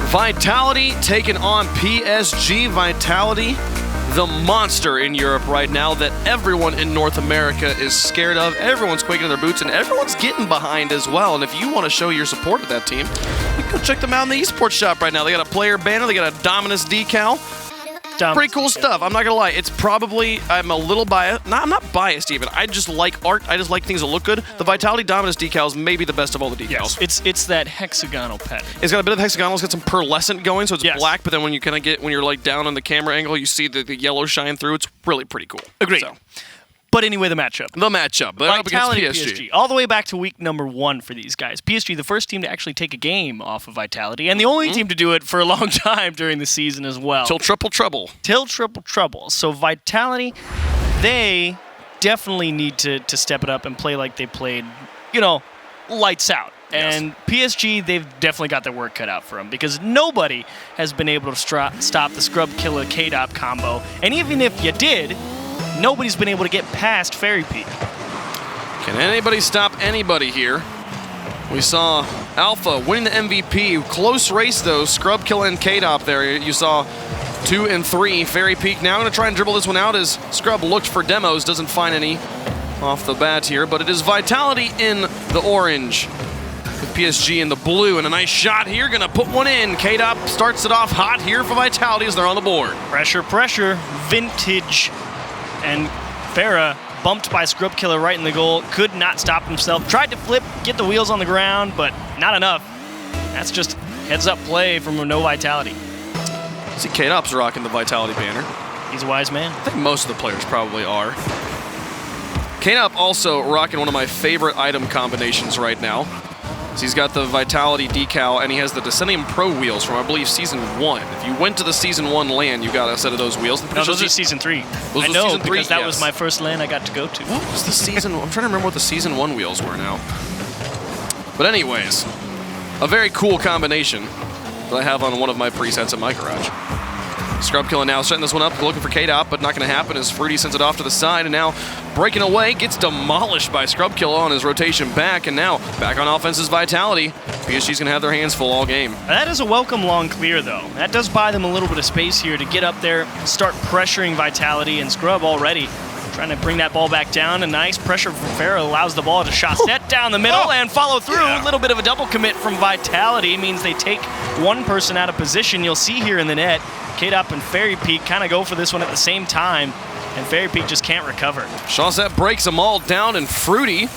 Vitality taking on PSG. Vitality, the monster in Europe right now that everyone in North America is scared of. Everyone's quaking in their boots, and everyone's getting behind as well. And if you want to show your support to that team, you can go check them out in the esports shop right now. They got a player banner. They got a Dominus decal. Pretty cool stuff. I'm not gonna lie. It's probably, I'm a little biased. No, I'm not biased even. I just like art. I just like things that look good. The Vitality Dominus decal is maybe the best of all the decals. Yes, it's that hexagonal pattern. It's got a bit of hexagonal. It's got some pearlescent going, so it's black. But then when you kind of get, when you're like down on the camera angle, you see the yellow shine through. It's really pretty cool. Agreed. So. But anyway, the matchup. They're up Vitality against PSG. All the way back to week number 1 for these guys. PSG, the first team to actually take a game off of Vitality, and the only team to do it for a long time during the season as well. Till triple trouble. So Vitality, they definitely need to step it up and play like they played, lights out. Yes. And PSG, they've definitely got their work cut out for them because nobody has been able to stop the Scrub Killer K-Dop combo. And even if you did, nobody's been able to get past Fairy Peak. Can anybody stop anybody here? We saw Alpha winning the MVP. Close race, though. Scrub Kill and K-Dop there. You saw 2 and 3. Fairy Peak now going to try and dribble this one out as Scrub looked for demos. Doesn't find any off the bat here, but it is Vitality in the orange with PSG in the blue. And a nice shot here. Going to put one in. K-Dop starts it off hot here for Vitality as they're on the board. Pressure. Vintage. And Farah bumped by Scrub Killer right in the goal. Could not stop himself. Tried to flip, get the wheels on the ground, but not enough. That's just heads-up play from no Vitality. See, K-Dop's rocking the Vitality banner. He's a wise man. I think most of the players probably are. K-Dop also rocking one of my favorite item combinations right now. So he's got the Vitality decal, and he has the Descendium Pro wheels from, I believe, Season 1. If you went to the Season 1 LAN, you got a set of those wheels. No, those are Season 3. I know, because that was my first LAN I got to go to. What was the Season? I'm trying to remember what the Season 1 wheels were now. But anyways, a very cool combination that I have on one of my presets in my garage. Scrub Killer now setting this one up, looking for K-Dop, but not going to happen as Fruity sends it off to the side, and now breaking away, gets demolished by Scrub Killer on his rotation back, and now back on offense is Vitality. PSG's going to have their hands full all game. That is a welcome long clear, though. That does buy them a little bit of space here to get up there, start pressuring Vitality, and Scrub already trying to bring that ball back down. A nice pressure from Farah allows the ball to shot set down the middle and follow through. A little bit of a double commit from Vitality means they take one person out of position. You'll see here in the net, K-Dop and Fairy Peak kind of go for this one at the same time, and Fairy Peak just can't recover. Shawset breaks them all down, and Fruity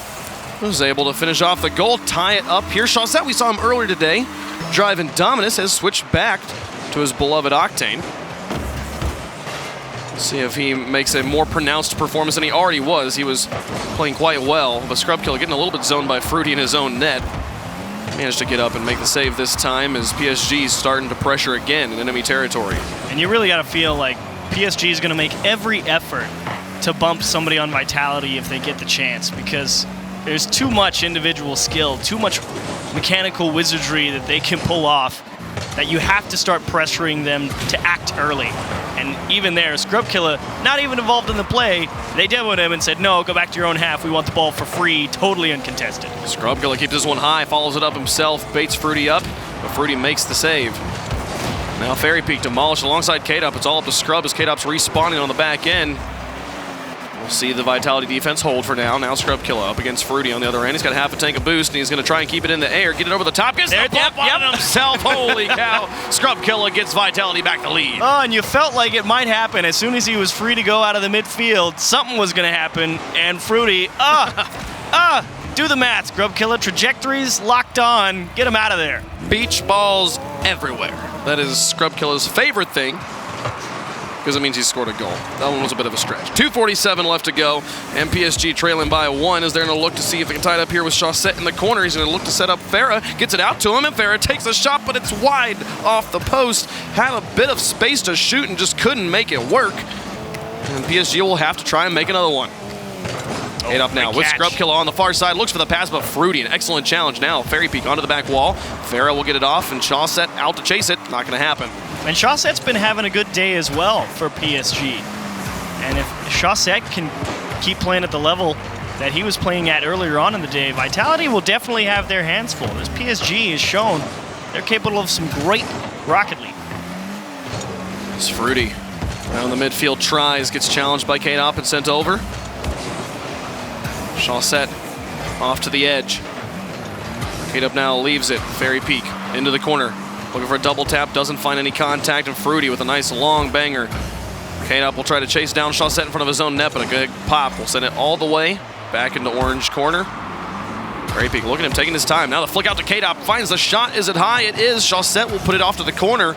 was able to finish off the goal, tie it up here. Shawset, we saw him earlier today, driving Dominus, has switched back to his beloved Octane. See if he makes a more pronounced performance than he already was. He was playing quite well, but Scrub Killer getting a little bit zoned by Fruity in his own net. Managed to get up and make the save this time as PSG's starting to pressure again in enemy territory. And you really got to feel like PSG is going to make every effort to bump somebody on Vitality if they get the chance, because there's too much individual skill, too much mechanical wizardry that they can pull off, that you have to start pressuring them to act early. And even there, Scrub Killer, not even involved in the play, they demoed him and said, no, go back to your own half. We want the ball for free, totally uncontested. Scrub Killer keeps this one high, follows it up himself, baits Fruity up, but Fruity makes the save. Now Fairy Peak demolished alongside K-Dop. It's all up to Scrub as K-Dop's respawning on the back end. We'll see the Vitality defense hold for now. Now Scrub Killer up against Fruity on the other end. He's got half a tank of boost, and he's going to try and keep it in the air, get it over the top. Gets the bump on himself. Holy cow. Scrub Killer gets Vitality back the lead. Oh, and you felt like it might happen. As soon as he was free to go out of the midfield, something was going to happen, and Fruity, do the math, Scrub Killer. Trajectories locked on. Get him out of there. Beach balls everywhere. That is Scrub Killer's favorite thing, because it means he scored a goal. That one was a bit of a stretch. 2:47 left to go, and PSG trailing by 1 as they're going to look to see if they can tie it up here with Shawset in the corner. He's going to look to set up Farah, gets it out to him, and Farah takes a shot, but it's wide off the post. Had a bit of space to shoot and just couldn't make it work. And PSG will have to try and make another one. Eight up now with Scrub Killer on the far side. Looks for the pass, but Fruity, an excellent challenge now. Fairy Peak onto the back wall. Farah will get it off, and Shawset out to chase it. Not going to happen. And Shawset's been having a good day as well for PSG. And if Shawset can keep playing at the level that he was playing at earlier on in the day, Vitality will definitely have their hands full. As PSG has shown, they're capable of some great Rocket League. It's Fruity. Down the midfield tries, gets challenged by K-Dop and sent over. Chaussette off to the edge. K-Dop now leaves it. Fairy Peak into the corner. Looking for a double tap, doesn't find any contact, and Fruity with a nice long banger. K-Dop will try to chase down Chaussette in front of his own net, but a good pop will send it all the way back into orange corner. Fairy Peak, look at him taking his time. Now the flick out to K-Dop, finds the shot. Is it high? It is. Chaussette will put it off to the corner.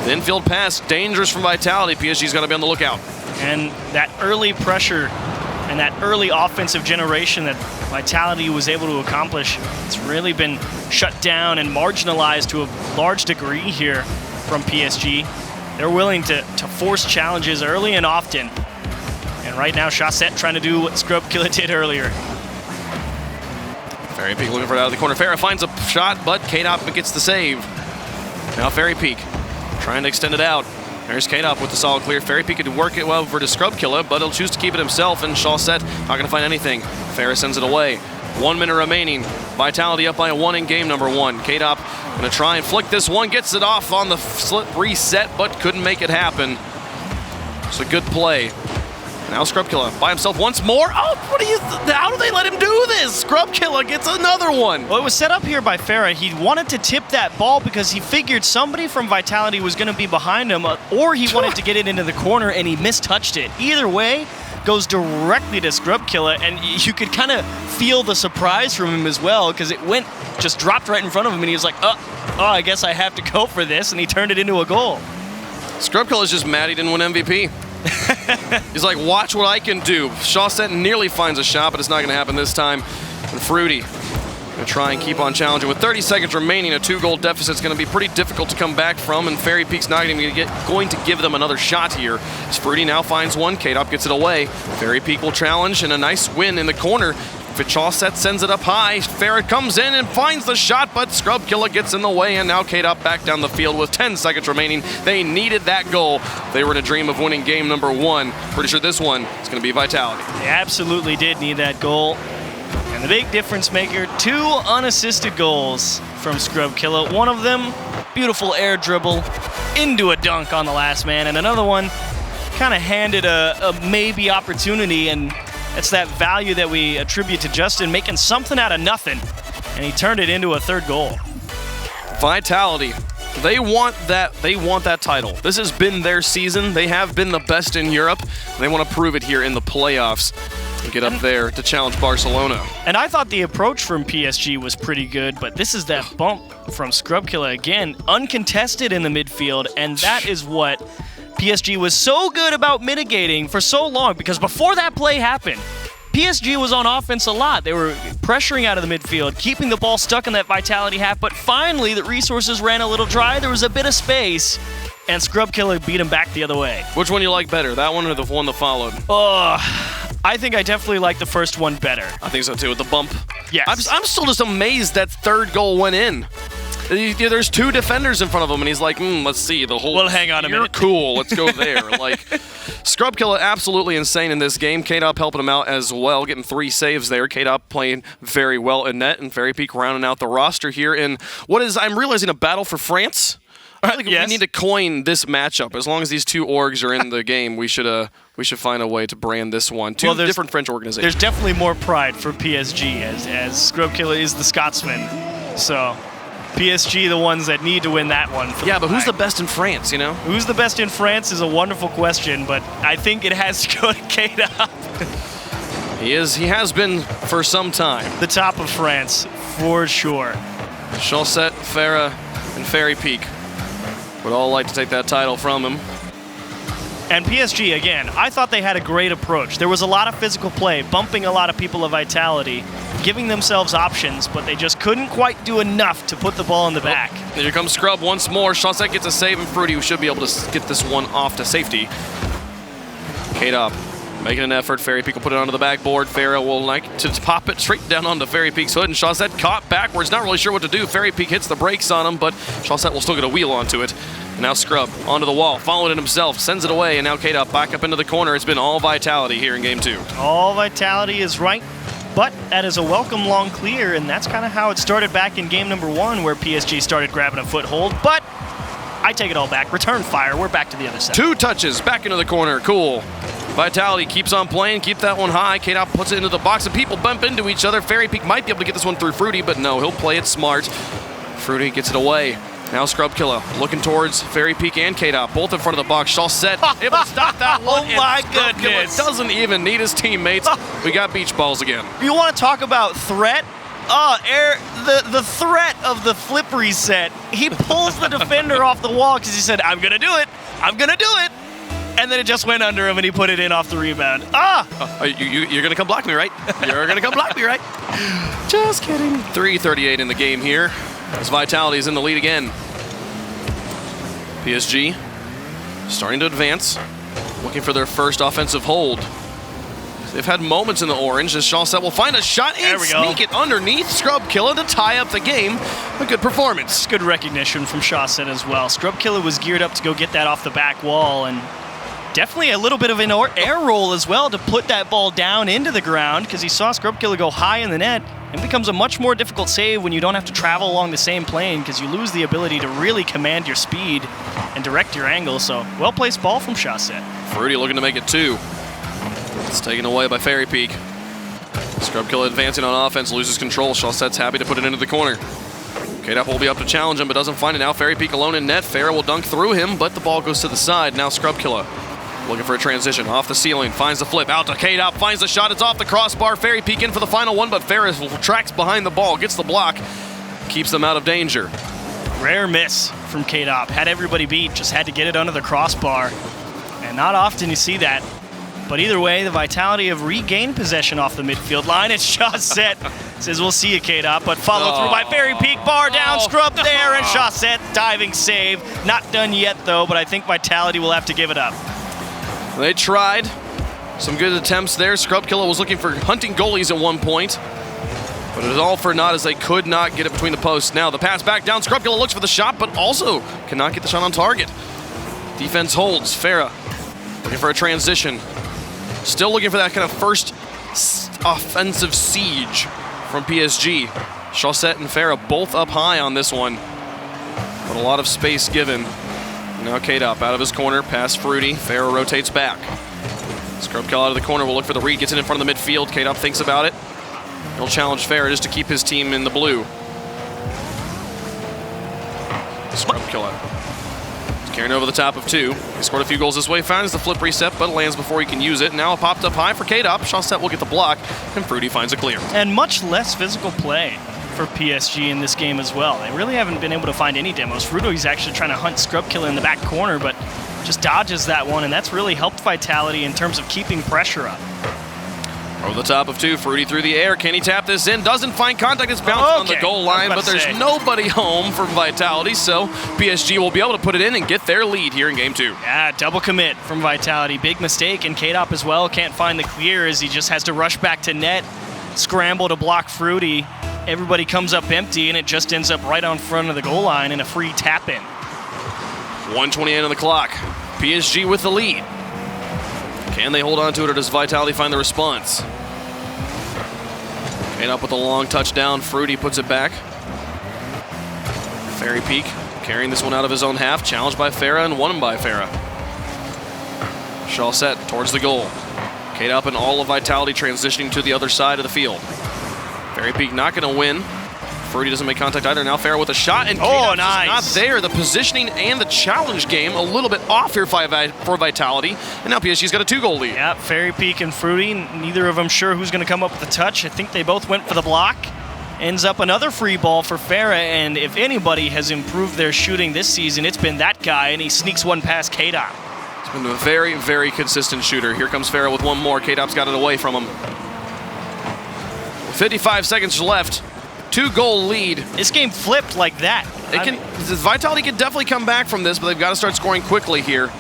The infield pass, dangerous from Vitality. PSG's got to be on the lookout. And that early pressure and that early offensive generation that Vitality was able to accomplish, it's really been shut down and marginalized to a large degree here from PSG. They're willing to force challenges early and often. And right now, Chaussette trying to do what Scrubkilla did earlier. Fairy Peak looking for it out of the corner. Farah finds a shot, but K-Dop gets the save. Now Fairy Peak trying to extend it out. There's K-Dop with the solid clear. Fairy Peak could work it well over to Scrubkilla, but he'll choose to keep it himself, and Chaussette not going to find anything. Farah sends it away. 1 minute remaining. Vitality up by a 1 in game number 1. K-Dop going to try and flick this one. Gets it off on the slip reset, but couldn't make it happen. It's a good play. Now Scrubkilla by himself once more. Oh, how do they let him do this? Scrubkilla gets another one. Well, it was set up here by Farah. He wanted to tip that ball because he figured somebody from Vitality was going to be behind him, or he wanted to get it into the corner and he mistouched it. Either way, goes directly to Scrubkilla, and you could kind of feel the surprise from him as well because it just dropped right in front of him, and he was like, oh, I guess I have to go for this, and he turned it into a goal. Scrubkilla's just mad he didn't win MVP. He's like, watch what I can do. Chaussette nearly finds a shot, but it's not going to happen this time. And Fruity going to try and keep on challenging. With 30 seconds remaining, a 2-goal deficit is going to be pretty difficult to come back from, and Fairy Peak's not going to give them another shot here. As Fruity now finds one, K-Dop gets it away. Fairy Peak will challenge, and a nice win in the corner. Chaussette sends it up high. Farah comes in and finds the shot, but Scrubkilla gets in the way, and now K-Dop back down the field with 10 seconds remaining. They needed that goal. They were in a dream of winning game number 1. Pretty sure this one is going to be Vitality. They absolutely did need that goal. And the big difference maker, 2 unassisted goals from Scrubkilla. One of them, beautiful air dribble into a dunk on the last man, and another one kind of handed a maybe opportunity, and it's that value that we attribute to Justin, making something out of nothing, and he turned it into a 3rd goal. Vitality, they want that title. This has been their season. They have been the best in Europe. They want to prove it here in the playoffs and get up there to challenge Barcelona. And I thought the approach from PSG was pretty good, but this is that bump from Scrubkilla again, uncontested in the midfield, and that is what PSG was so good about mitigating for so long, because before that play happened, PSG was on offense a lot. They were pressuring out of the midfield, keeping the ball stuck in that Vitality half, but finally the resources ran a little dry. There was a bit of space, and Scrubkilla beat him back the other way. Which one you like better, that one or the one that followed? I think I definitely like the first one better. I think so too, with the bump. Yes. I'm still just amazed that 3rd goal went in. There's 2 defenders in front of him, and he's like, let's see, the whole... Well, hang on a minute. Cool, let's go there. Like, Scrubkilla absolutely insane in this game. K-Dop helping him out as well, getting 3 saves there. K-Dop playing very well in net, and Fairy Peak rounding out the roster here in what is, I'm realizing, a battle for France. I think yes. We need to coin this matchup. As long as these 2 orgs are in the game, we should find a way to brand this one. 2 different French organizations. There's definitely more pride for PSG, as Scrubkilla is the Scotsman. So... PSG, the ones that need to win that one. Yeah, but who's the best in France, you know? Who's the best in France is a wonderful question, but I think it has to go to K-Dop. He has been for some time. The top of France, for sure. Chaussette, Farah, and Fairy Peak would all like to take that title from him. And PSG, again, I thought they had a great approach. There was a lot of physical play, bumping a lot of people of Vitality, giving themselves options, but they just couldn't quite do enough to put the ball in the back. Here comes Scrub once more. Chaussette gets a save, and Fruity, who should be able to get this one off to safety. K-Dop making an effort. Fairy Peak will put it onto the backboard. Farah will like to pop it straight down onto Fairy Peak's hood, and Chaussette caught backwards, not really sure what to do. Fairy Peak hits the brakes on him, but Chaussette will still get a wheel onto it. And now Scrub onto the wall, following it himself, sends it away, and now K-Dop back up into the corner. It's been all Vitality here in Game 2. All Vitality is right, but that is a welcome long clear, and that's kind of how it started back in game number 1, where PSG started grabbing a foothold. But I take it all back. Return fire. We're back to the other side. 2 touches, back into the corner. Cool. Vitality keeps on playing, keep that one high. K-Dop puts it into the box, and people bump into each other. Fairy Peak might be able to get this one through Fruity, but no, he'll play it smart. Fruity gets it away. Now Scrub Killer looking towards Fairy Peak and K-Dop, both in front of the box. Shawset able to stop that one. Oh my Scrub Killer goodness. doesn't even need his teammates. We got beach balls again. You want to talk about threat? The threat of the flip reset. He pulls the defender off the wall because he said, I'm going to do it. I'm going to do it. And then it just went under him and he put it in off the rebound. You're going to come block me, right? You're going to come block me, right? Just kidding. 3:38 in the game here as Vitality is in the lead again. PSG starting to advance, looking for their first offensive hold. They've had moments in the orange as Shawset will find a shot and sneak it underneath Scrub Killer to tie up the game. A good performance. Good recognition from Shawset as well. Scrub Killer was geared up to go get that off the back wall, and definitely a little bit of an air roll as well to put that ball down into the ground because he saw Scrub Killer go high in the net. It becomes a much more difficult save when you don't have to travel along the same plane because you lose the ability to really command your speed and direct your angle. So, well-placed ball from Shawset. Fruity looking to make it 2. It's taken away by Fairy Peak. Scrub Killer advancing on offense, loses control. Shawset's happy to put it into the corner. K-Dop will be up to challenge him, but doesn't find it now. Fairy Peak alone in net. Farah will dunk through him, but the ball goes to the side. Now Scrub Killer looking for a transition. Off the ceiling, finds the flip. Out to K-Dop, finds the shot. It's off the crossbar. Fairy Peak in for the final one, but Farah tracks behind the ball, gets the block, keeps them out of danger. Rare miss from K-Dop. Had everybody beat, just had to get it under the crossbar. And not often you see that. But either way, the Vitality have regained possession off the midfield line. It's Shawset. Says, we'll see you, K-Dop, but follow through by Fairy Peak. Bar down, Scrub there, and Shawset diving save. Not done yet, though, but I think Vitality will have to give it up. They tried. Some good attempts there. Scrub Killer was looking for hunting goalies at one point, but it was all for naught as they could not get it between the posts. Now the pass back down. Scrub Killer looks for the shot, but also cannot get the shot on target. Defense holds. Farah looking for a transition. Still looking for that kind of first offensive siege from PSG. Shawset and Farah both up high on this one, but a lot of space given. Now K-Dop out of his corner, past Fruity. Farah rotates back. Scrub Killer out of the corner will look for the read, gets it in front of the midfield. K-Dop thinks about it. He'll challenge Farah just to keep his team in the blue. Scrub Killer carrying over the top of 2. He scored a few goals this way, finds the flip reset, but lands before he can use it. Now it popped up high for K-Dop. Shawset will get the block, and Fruity finds a clear. And much less physical play for PSG in this game as well. They really haven't been able to find any demos. Fruito's actually trying to hunt Scrub Killer in the back corner, but just dodges that one, and that's really helped Vitality in terms of keeping pressure up. Over the top of 2, Fruity through the air. Can he tap this in? Doesn't find contact. It's bounced on the goal line, but there's nobody home from Vitality, so PSG will be able to put it in and get their lead here in Game 2. Yeah, double commit from Vitality. Big mistake, and K-Dop as well can't find the clear as he just has to rush back to net, scramble to block Fruity. Everybody comes up empty, and it just ends up right on front of the goal line in a free tap-in. 1:28 on the clock. PSG with the lead. Can they hold on to it, or does Vitality find the response? K-Dop with a long touchdown. Fruity puts it back. Fairy Peak carrying this one out of his own half. Challenged by Farah and won by Farah. Shawset towards the goal. K-Dop and all of Vitality transitioning to the other side of the field. Fairy Peak not going to win. Fruity doesn't make contact either. Now Farah with a shot, and K-Dop's nice. not there. The positioning and the challenge game a little bit off here for Vitality, and now PSG's got a 2-goal lead. Yeah, Fairy Peak and Fruity, neither of them sure who's going to come up with the touch. I think they both went for the block. Ends up another free ball for Farah, and if anybody has improved their shooting this season, it's been that guy, and he sneaks one past K-Dop. He's been a very, very consistent shooter. Here comes Farah with one more. K-Dop's got it away from him. 55 seconds left. 2-goal lead. This game flipped like that. Vitality can definitely come back from this, but they've got to start scoring quickly here.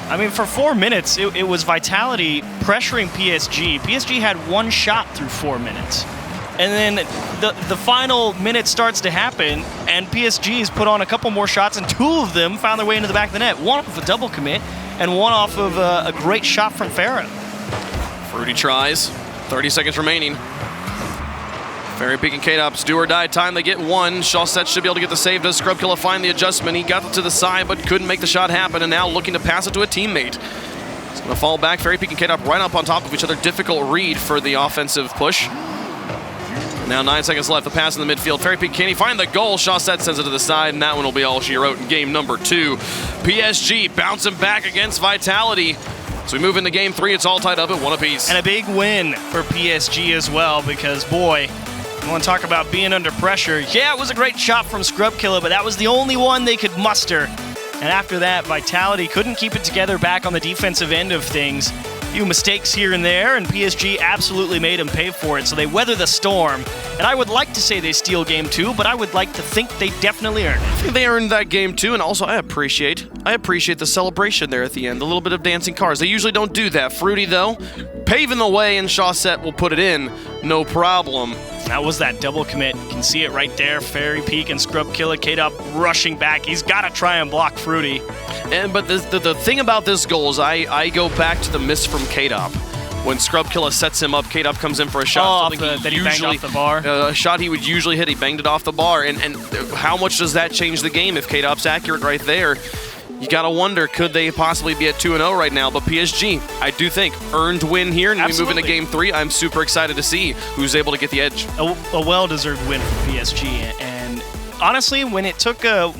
I mean, for 4 minutes, it was Vitality pressuring PSG. PSG had one shot through 4 minutes. And then the final minute starts to happen, and PSG's put on a couple more shots, and 2 of them found their way into the back of the net. One off of a double commit, and one off of a great shot from Farah. Fruity tries. 30 seconds remaining. Fairy Peak and K-Dop's do or die time. They get one. Chaussette should be able to get the save. Does Scrubkilla find the adjustment? He got it to the side, but couldn't make the shot happen, and now looking to pass it to a teammate. It's going to fall back. Fairy Peak and K-Dop right up on top of each other. Difficult read for the offensive push. Now 9 seconds left. The pass in the midfield. Fairy Peak, can he find the goal? Chaussette sends it to the side, and that one will be all she wrote in game number 2. PSG bouncing back against Vitality. So we move into game 3. It's all tied up at 1 apiece. And a big win for PSG as well, because, boy, you want to talk about being under pressure. Yeah, it was a great shot from Scrubkilla, but that was the only one they could muster. And after that, Vitality couldn't keep it together back on the defensive end of things. A few mistakes here and there, and PSG absolutely made them pay for it. So they weather the storm. And I would like to say they steal game 2, but I would like to think they definitely earned it. I think they earned that game too, and also I appreciate the celebration there at the end. A little bit of dancing cars. They usually don't do that. Fruity, though, paving the way, and Chaussette will put it in. No problem. That was that double commit. You can see it right there. Fairy Peak and Scrubkilla, K-Dop rushing back. He's got to try and block Fruity. But the thing about this goal is I go back to the miss from K-Dop. When Scrubkilla sets him up, K-Dop comes in for a shot. He banged off the bar. A shot he would usually hit, he banged it off the bar. And how much does that change the game if K-Dop's accurate right there? You got to wonder, could they possibly be at 2-0 right now? But PSG, I do think, earned win here. And Absolutely. We move into game 3. I'm super excited to see who's able to get the edge. A well-deserved win for PSG. And honestly, when it took a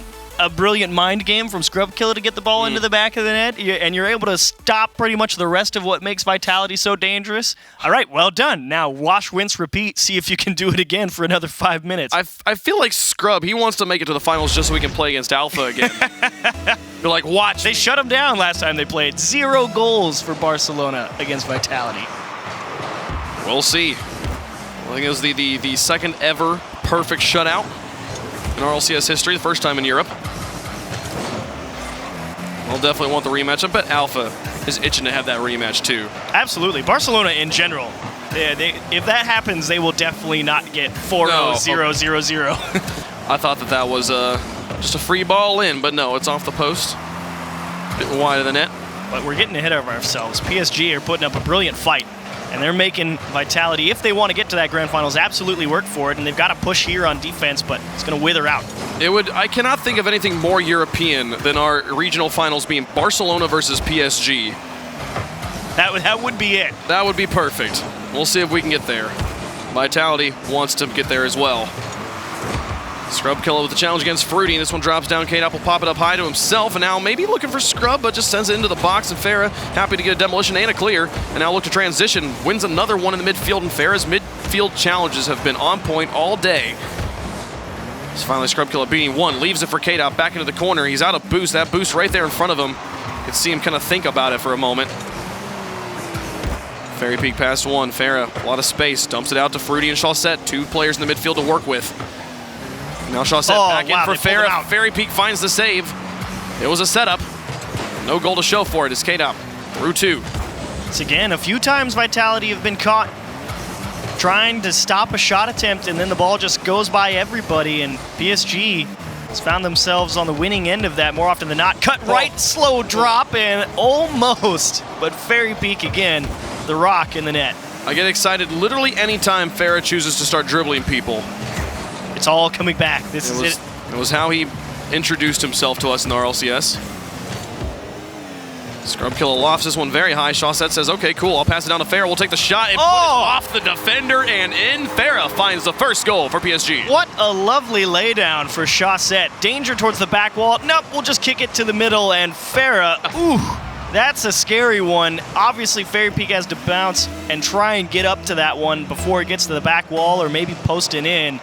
brilliant mind game from Scrubkilla to get the ball into the back of the net, and you're able to stop pretty much the rest of what makes Vitality so dangerous. All right, well done. Now wash, rinse, repeat. See if you can do it again for another 5 minutes. I feel like Scrub, he wants to make it to the finals just so we can play against Alpha again. You're like, watch. They shut him down last time they played. 0 goals for Barcelona against Vitality. We'll see. I think it was the second ever perfect shutout in RLCS history, the first time in Europe. I'll definitely want the rematch. I bet Alpha is itching to have that rematch too. Absolutely. Barcelona in general. If that happens, they will definitely not get 4-0, 0-0-0. I thought that was just a free ball in, but no, it's off the post. A bit wide of the net. But we're getting ahead of ourselves. PSG are putting up a brilliant fight, and they're making Vitality, if they want to get to that grand finals, absolutely work for it, and they've got to push here on defense, but it's going to wither out. I cannot think of anything more European than our regional finals being Barcelona versus PSG. That would be it. That would be perfect. We'll see if we can get there. Vitality wants to get there as well. Scrubkilla with the challenge against Fruity. This one drops down. K-Dop will pop it up high to himself, and now maybe looking for Scrub, but just sends it into the box, and Farah happy to get a demolition and a clear, and now look to transition. Wins another one in the midfield, and Farah's midfield challenges have been on point all day. It's finally Scrubkilla beating one, leaves it for K-Dop back into the corner. He's out of boost. That boost right there in front of him. You can see him kind of think about it for a moment. Fairy Peak past one. Farah, a lot of space, dumps it out to Fruity and Chaussette. 2 players in the midfield to work with. Now Chaussette back in for Farah. Fairy Peak finds the save. It was a setup. No goal to show for it as K-Dop through 2. It's again, a few times Vitality have been caught trying to stop a shot attempt, and then the ball just goes by everybody, and PSG has found themselves on the winning end of that more often than not. Cut right, slow drop, and almost, but Fairy Peak again, the rock in the net. I get excited literally anytime Farah chooses to start dribbling people. It's all coming back. This is it. It was how he introduced himself to us in the RLCS. Scrubkilla lofts this one very high. Chaussette says, okay, cool, I'll pass it down to Farah. We'll take the shot and put it off the defender and in. Farah finds the first goal for PSG. What a lovely laydown for Chaussette. Danger towards the back wall. Nope, we'll just kick it to the middle, and Farah, ooh, that's a scary one. Obviously, Fairy Peak has to bounce and try and get up to that one before it gets to the back wall or maybe post it in.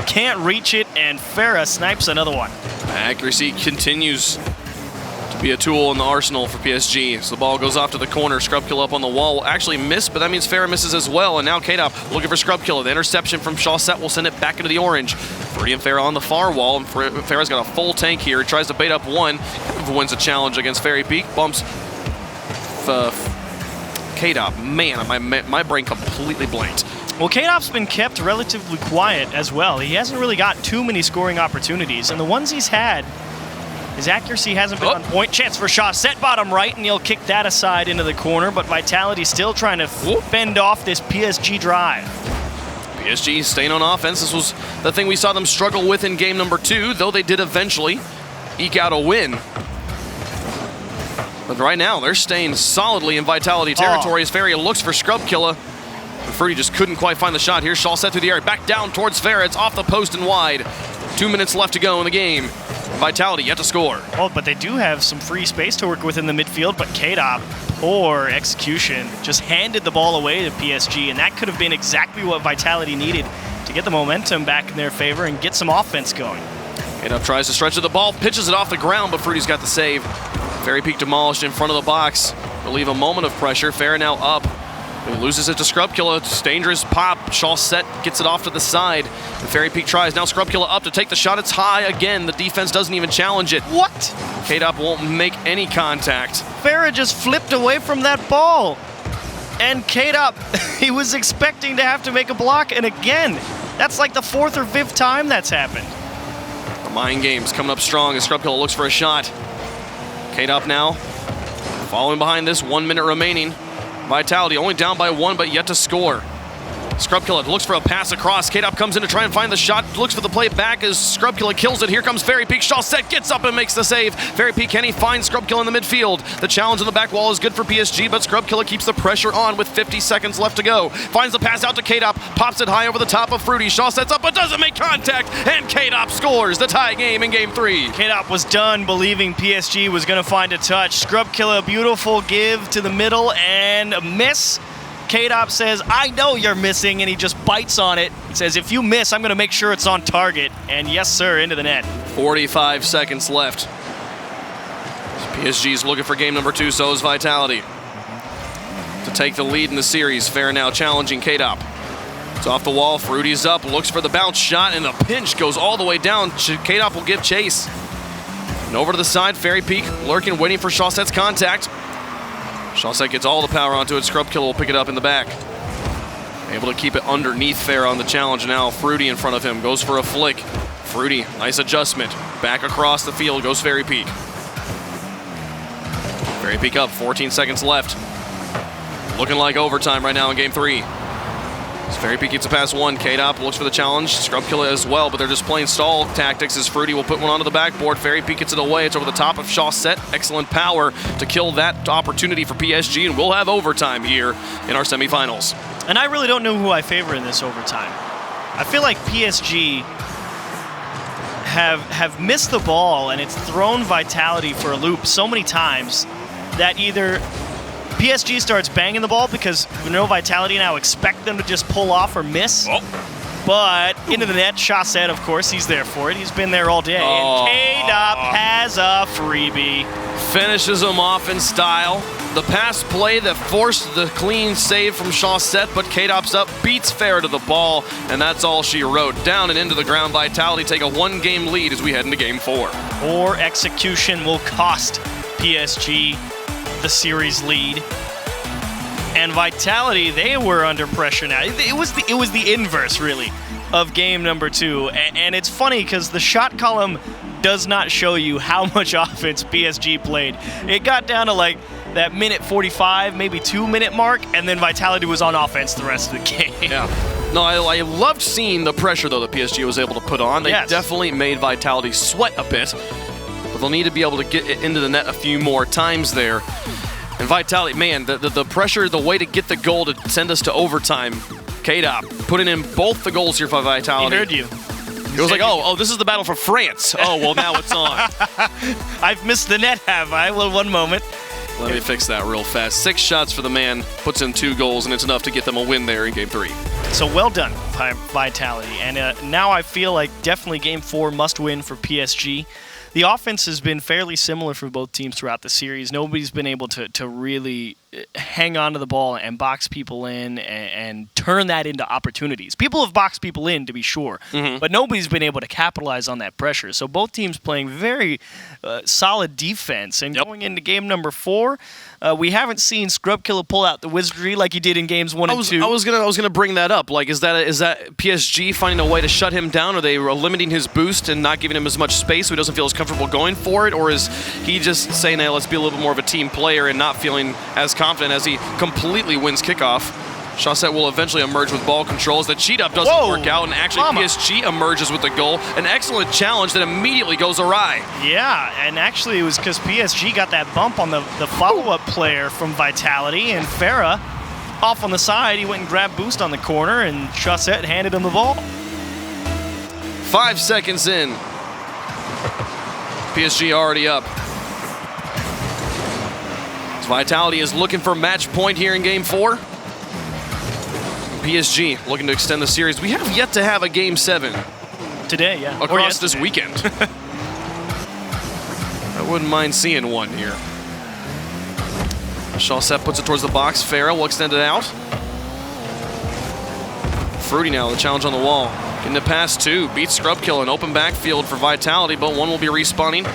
Can't reach it, and Farah snipes another one. Accuracy continues to be a tool in the arsenal for PSG. So the ball goes off to the corner. Scrubkilla up on the wall will actually miss, but that means Farah misses as well. And now K-Dop looking for Scrubkilla. The interception from Chaussette will send it back into the orange. Fruity and Farah on the far wall, and Farah's got a full tank here. Tries to bait up one. Wins a challenge against Fairy Peak. Bumps K-Dop. Man, my brain completely blanked. Well, K-Dop's been kept relatively quiet as well. He hasn't really got too many scoring opportunities, and the ones he's had, his accuracy hasn't been on point. Chance for Chaussette, bottom right, and he'll kick that aside into the corner, but Vitality still trying to fend off this PSG drive. PSG staying on offense. This was the thing we saw them struggle with in game number 2, though they did eventually eke out a win. But right now, they're staying solidly in Vitality territory as Feria looks for Scrub Killa. Fruity just couldn't quite find the shot here. Shaw set through the air, back down towards Farah. It's off the post and wide. 2 minutes left to go in the game. Vitality yet to score. Oh, but they do have some free space to work with in the midfield, but K-Dop, poor execution, just handed the ball away to PSG, and that could have been exactly what Vitality needed to get the momentum back in their favor and get some offense going. K-Dop tries to stretch to the ball, pitches it off the ground, but Fruity's got the save. Fairy Peak demolished in front of the box. Relieve a moment of pressure. Farah now up. He loses it to Scrub Killa. It's dangerous pop. Shaw set, gets it off to the side. And Fairy Peak tries. Now Scrub Killa up to take the shot. It's high again. The defense doesn't even challenge it. What? K-Dop won't make any contact. Farah just flipped away from that ball. And K-Dop, he was expecting to have to make a block. And again, that's like the 4th or 5th time that's happened. The mind game's coming up strong as Scrub Killa looks for a shot. K-Dop now following behind this. 1 minute remaining. Vitality only down by 1, but yet to score. Scrub Killa looks for a pass across. K-Dop comes in to try and find the shot. Looks for the play back as Scrub Killa kills it. Here comes Fairy Peak. Shaw set, gets up and makes the save. Fairy Peak, can he find Scrub Killa in the midfield? The challenge on the back wall is good for PSG, but Scrub Killa keeps the pressure on with 50 seconds left to go. Finds the pass out to K-Dop, pops it high over the top of Fruity. Shaw sets up, but doesn't make contact, and K-Dop scores the tie game in game 3. K-Dop was done believing PSG was going to find a touch. Scrub Killa, beautiful give to the middle and a miss. K-Dop says, I know you're missing, and he just bites on it. Says, if you miss, I'm going to make sure it's on target. And yes, sir, into the net. 45 seconds left. PSG's looking for game number 2, so is Vitality. To take the lead in the series, Fair now challenging K-Dop. It's off the wall, Fruity's up, looks for the bounce shot, and the pinch goes all the way down. K-Dop will give chase. And over to the side, Fairy Peak lurking, waiting for Shawset's contact. Shawset gets all the power onto it. Scrub Killa will pick it up in the back. Able to keep it underneath Fair on the challenge now. Fruity in front of him. Goes for a flick. Fruity, nice adjustment. Back across the field goes Fairy Peak. Fairy Peak up, 14 seconds left. Looking like overtime right now in game 3. As Fairy Peak gets a pass 1. K-Dop looks for the challenge. Scrub Killa as well, but they're just playing stall tactics as Fruity will put one onto the backboard. Fairy Peak gets it away. It's over the top of Shawset. Excellent power to kill that opportunity for PSG, and we'll have overtime here in our semifinals. And I really don't know who I favor in this overtime. I feel like PSG have missed the ball, and it's thrown Vitality for a loop so many times that either PSG starts banging the ball because no Vitality now expect them to just pull off or miss. Oh. But into the net, Shawset, of course, he's there for it. He's been there all day. And K-Dop has a freebie. Finishes him off in style. The pass play that forced the clean save from Shawset, but K-Dop's up, beats Fair to the ball, and that's all she wrote. Down and into the ground, Vitality take a 1-game lead as we head into game 4. Poor execution will cost PSG the series lead. And Vitality, they were under pressure now. It was the inverse, really, of game number 2. And it's funny because the shot column does not show you how much offense PSG played. It got down to like that minute 45, maybe 2-minute mark, and then Vitality was on offense the rest of the game. Yeah. No, I loved seeing the pressure, though, that PSG was able to put on. They definitely made Vitality sweat a bit, but they'll need to be able to get it into the net a few more times there. And Vitality, man, the pressure, the way to get the goal to send us to overtime. K-Dop putting in both the goals here for Vitality. He heard you. It was like, oh, this is the battle for France. Oh, well, now it's on. I've missed the net, have I? Well, one moment. Let me fix that real fast. 6 shots for the man, puts in 2 goals, and it's enough to get them a win there in game 3. So well done, Vitality. And now I feel like definitely game 4 must win for PSG. The offense has been fairly similar for both teams throughout the series. Nobody's been able to really hang on to the ball and box people in and turn that into opportunities. People have boxed people in, to be sure, but nobody's been able to capitalize on that pressure. So both teams playing very solid defense. And going into game number 4, we haven't seen Scrub Killa pull out the wizardry like he did in games 1 and 2. I was gonna bring that up. Like, is that PSG finding a way to shut him down? Are they limiting his boost and not giving him as much space so he doesn't feel as comfortable going for it? Or is he just saying, hey, let's be a little bit more of a team player and not feeling as confident as he completely wins kickoff Shawset will eventually emerge with ball controls. The cheat up doesn't work out, and actually PSG emerges with the goal. An excellent challenge that immediately goes awry. Yeah, and actually it was because PSG got that bump on the follow-up player from Vitality, and Farah off on the side. He went and grabbed Boost on the corner, and Shawset handed him the ball. 5 seconds in. PSG already up. Vitality is looking for match point here in Game 4. PSG looking to extend the series. We have yet to have a Game 7. Today, yeah. Across this weekend. I wouldn't mind seeing one here. Shawset puts it towards the box. Farah will extend it out. Fruity now, the challenge on the wall. Getting the pass two. Beats Scrubkill. An open backfield for Vitality, but one will be respawning.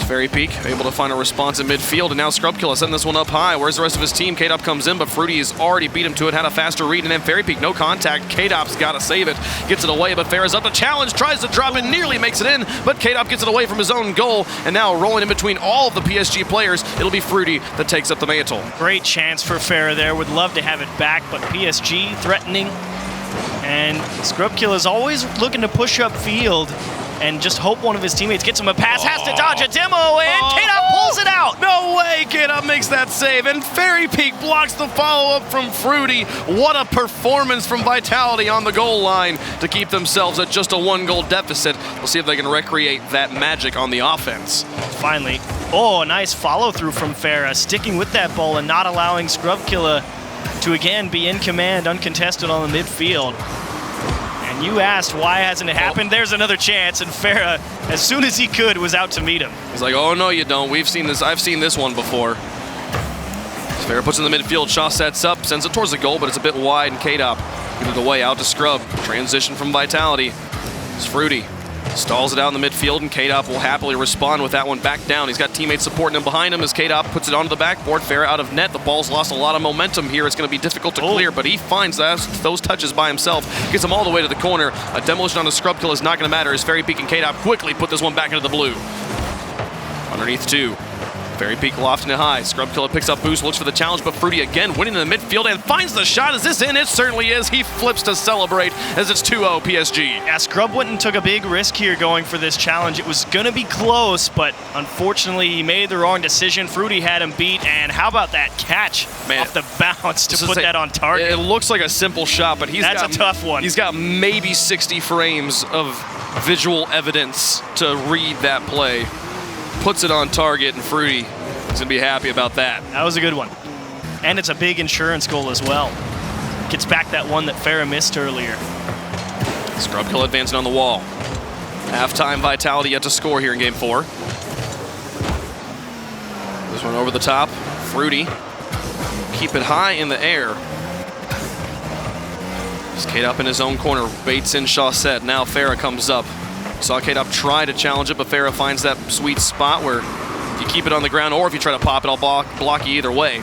Fairy Peak able to find a response in midfield, and now Scrubkill is setting this one up high. Where's the rest of his team? K-Dop comes in, but Fruity has already beat him to it, had a faster read, and then Fairy Peak, no contact. K-Dop's got to save it. Gets it away, but Farah's up to challenge, tries to drop it, nearly makes it in, but K-Dop gets it away from his own goal, and now rolling in between all of the PSG players, it'll be Fruity that takes up the mantle. Great chance for Farah there. Would love to have it back, but PSG threatening, and Scrubkill is always looking to push up field and just hope one of his teammates gets him a pass. Has to dodge a demo, and K-Dop pulls it out. No way, K-Dop makes that save, and Fairy Peak blocks the follow-up from Fruity. What a performance from Vitality on the goal line to keep themselves at just a 1-goal deficit. We'll see if they can recreate that magic on the offense. Finally. Oh, a nice follow-through from Farah, sticking with that ball and not allowing Scrubkilla to again be in command, uncontested on the midfield. And you asked why hasn't it happened? There's another chance, and Farah, as soon as he could, was out to meet him. He's like, oh no you don't, we've seen this, I've seen this one before. Farah puts it in the midfield, Shaw sets up, sends it towards the goal, but it's a bit wide, and K-Dop get it away, out to Scrub. Transition from Vitality. It's Fruity. Stalls it out in the midfield, and K-Dop will happily respond with that one back down. He's got teammates supporting him behind him as K-Dop puts it onto the backboard. Farah out of net. The ball's lost a lot of momentum here. It's going to be difficult to clear, but he finds those touches by himself. Gets them all the way to the corner. A demolition on the Scrubkill is not going to matter as Fairy Peak and K-Dop quickly put this one back into the blue. Underneath two. Fairy Peak lofting it high. Scrubkiller picks up Boost, looks for the challenge, but Fruity again winning in the midfield and finds the shot. Is this in? It certainly is. He flips to celebrate as it's 2-0 PSG. Yeah, Scrub went and took a big risk here going for this challenge. It was going to be close, but unfortunately he made the wrong decision. Fruity had him beat, and how about that catch off the bounce to put that on target? It looks like a simple shot, but that's a tough one. He's got maybe 60 frames of visual evidence to read that play. Puts it on target, and Fruity is going to be happy about that. That was a good one. And it's a big insurance goal as well. Gets back that one that Farah missed earlier. Scrubkill advancing on the wall. Halftime Vitality yet to score here in Game 4. This one over the top. Fruity. Keep it high in the air. Just K-Dop in his own corner. Baits in Shawset. Now Farah comes up. Saw K-Dop try to challenge it, but Farah finds that sweet spot where if you keep it on the ground or if you try to pop it, I'll block you either way.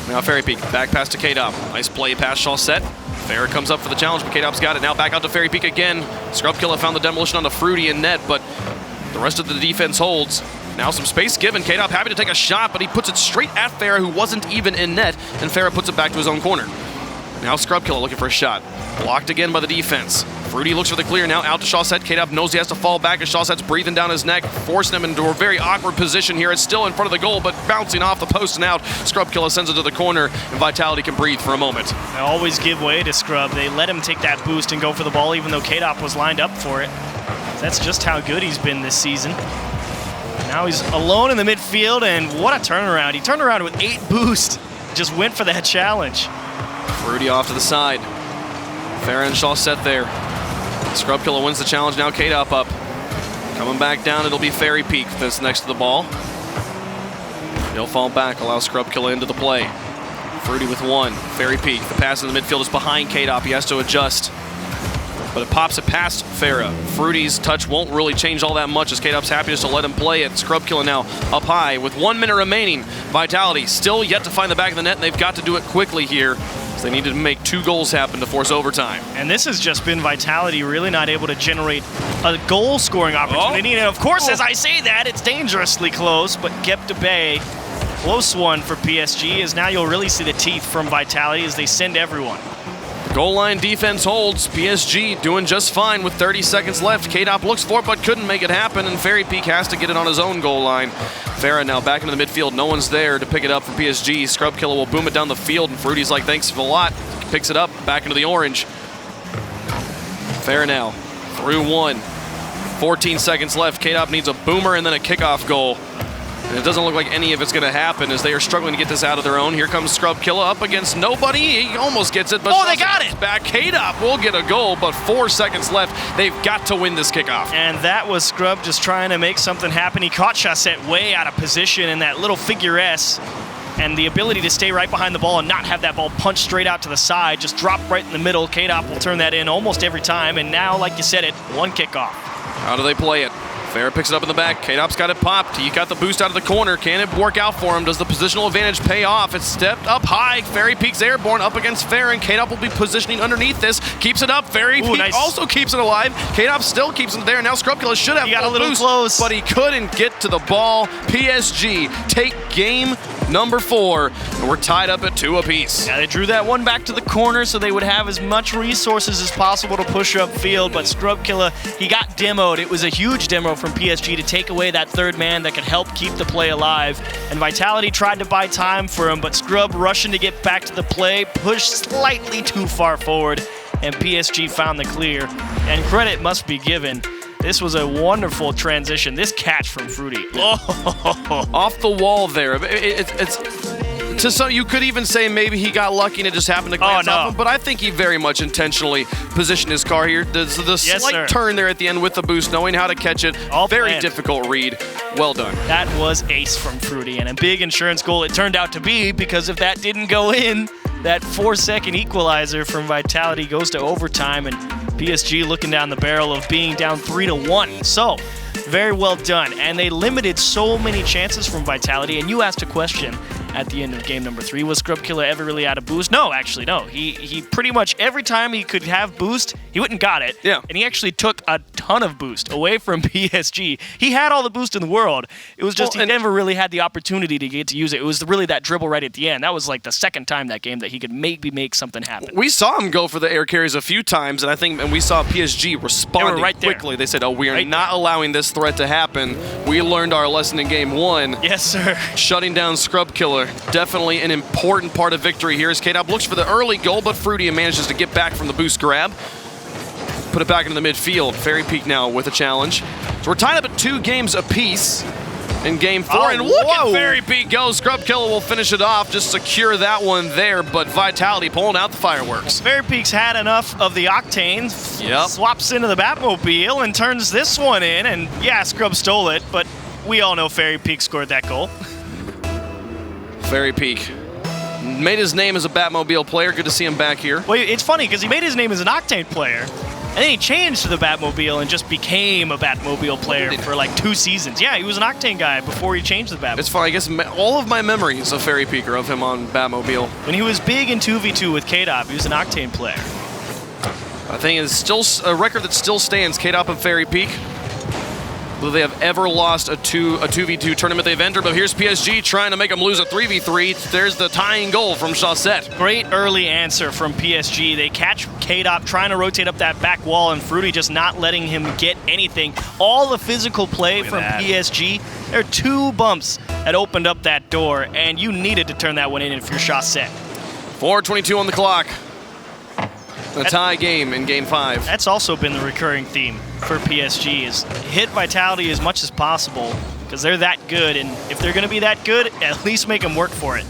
Now Fairy Peak, back pass to K-Dop. Nice play past Shawset. Farah comes up for the challenge, but K-Dop's got it. Now back out to Fairy Peak again. Scrubkiller found the demolition on the Fruity in net, but the rest of the defense holds. Now some space given. K-Dop happy to take a shot, but he puts it straight at Farah, who wasn't even in net, and Farah puts it back to his own corner. Now Scrubkiller looking for a shot. Blocked again by the defense. Fruity looks for the clear now, out to Shawset. K-Dop knows he has to fall back as Shawset's breathing down his neck, forcing him into a very awkward position here. It's still in front of the goal, but bouncing off the post and out. Scrubkiller sends it to the corner, and Vitality can breathe for a moment. They always give way to Scrub. They let him take that boost and go for the ball, even though K-Dop was lined up for it. That's just how good he's been this season. Now he's alone in the midfield, and what a turnaround. He turned around with 8 boosts. Just went for that challenge. Fruity off to the side. Farah and Shawset there. Scrubkiller wins the challenge, now K-Dop up. Coming back down, it'll be Fairy Peak that's next to the ball. He'll fall back, allow Scrubkiller into the play. Fruity with 1, Fairy Peak. The pass in the midfield is behind K-Dop, he has to adjust. But it pops it past Farah. Fruity's touch won't really change all that much as K-Dop's happy just to let him play it. Scrubkiller now up high with 1 minute remaining. Vitality still yet to find the back of the net, and they've got to do it quickly here. They needed to make 2 goals happen to force overtime. And this has just been Vitality really not able to generate a goal-scoring opportunity. And of course, as I say that, it's dangerously close, but kept to bay. close one for PSG, as now you'll really see the teeth from Vitality as they send everyone. Goal line defense holds. PSG doing just fine with 30 seconds left. K-Dop looks for it but couldn't make it happen, and Fairy Peak has to get it on his own goal line. Farah now back into the midfield. No one's there to pick it up for PSG. Scrub Killer will boom it down the field, and Fruity's like, thanks a lot. Picks it up, back into the orange. Farah now through one. 14 seconds left. K-Dop needs a boomer and then a kickoff goal. And it doesn't look like any of it's going to happen as they are struggling to get this out of their own. Here comes Scrub Killer up against nobody. He almost gets it, but oh, they got it! Back. K-Dop will get a goal, but 4 seconds left. They've got to win this kickoff. And that was Scrub just trying to make something happen. He caught Chassette way out of position in that little figure S. And the ability to stay right behind the ball and not have that ball punched straight out to the side, just drop right in the middle. K-Dop will turn that in almost every time. And now, like you said, one kickoff. How do they play it? Farah picks it up in the back. K-Dop's got it popped. He got the boost out of the corner. Can it work out for him? Does the positional advantage pay off? It's stepped up high. Fairy Peak's airborne up against Farah, and K-Dop will be positioning underneath this. Keeps it up. Fairy Peak nice. also keeps it alive. K-Dop still keeps it there. Now Scrub Killer should have he got a little boost, close, but he couldn't get to the ball. PSG take game number 4, and we're tied up at 2 apiece. Yeah, they drew that one back to the corner so they would have as much resources as possible to push upfield, but Scrub Killer, he got demoed. It was a huge demo from PSG to take away that third man that could help keep the play alive. And Vitality tried to buy time for him, but Scrub rushing to get back to the play, pushed slightly too far forward, and PSG found the clear. And credit must be given. This was a wonderful transition. This catch from Fruity. Oh, off the wall there. It's to some, you could even say maybe he got lucky and it just happened to glance off him, but I think he very much intentionally positioned his car here. The slight turn there at the end with the boost, knowing how to catch it. Very difficult read. Well done. That was ace from Fruity, and a big insurance goal it turned out to be, because if that didn't go in, that 4-second equalizer from Vitality goes to overtime, and PSG looking down the barrel of being down 3-1. So, very well done. And they limited so many chances from Vitality, and you asked a question at the end of game number 3. Was Scrub Killer ever really out of boost? No, actually, no. He pretty much every time he could have boost, he went and got it. Yeah. And he actually took a ton of boost away from PSG. He had all the boost in the world. It was just he never really had the opportunity to get to use it. It was really that dribble right at the end. That was like the second time that game that he could maybe make something happen. We saw him go for the air carries a few times, and we saw PSG responding quickly. They said, oh, we are not allowing this threat to happen. We learned our lesson in game 1. Yes, sir. Shutting down Scrub Killer. Definitely an important part of victory here as K-Dop looks for the early goal, but Fruity manages to get back from the boost grab. Put it back into the midfield. Fairy Peak now with a challenge. So we're tied up at 2 games apiece in game 4. And look at Fairy Peak go. Scrub Killer will finish it off. Just secure that one there, but Vitality pulling out the fireworks. Fairy Peak's had enough of the octane. Swaps into the Batmobile and turns this one in. And yeah, Scrub stole it, but we all know Fairy Peak scored that goal. Fairy Peak made his name as a Batmobile player. Good to see him back here. Well, it's funny because he made his name as an Octane player, and then he changed to the Batmobile and just became a Batmobile player for like 2 seasons. Yeah, he was an Octane guy before he changed the Batmobile. It's funny. I guess all of my memories of Fairy Peak are of him on Batmobile. When he was big in 2v2 with K-Dop, he was an Octane player. I think it's still a record that still stands. K-Dop and Fairy Peak. Whether they have ever lost a 2v2 tournament they've entered, but here's PSG trying to make them lose a 3v3. There's the tying goal from Chassette. Great early answer from PSG. They catch K-Dop trying to rotate up that back wall, and Fruity just not letting him get anything. All the physical play from PSG. There are 2 bumps that opened up that door, and you needed to turn that one in if you're Chassette. 4:22 on the clock. A tie game in game 5. That's also been the recurring theme for PSG, is hit Vitality as much as possible, because they're that good, and if they're going to be that good, at least make them work for it.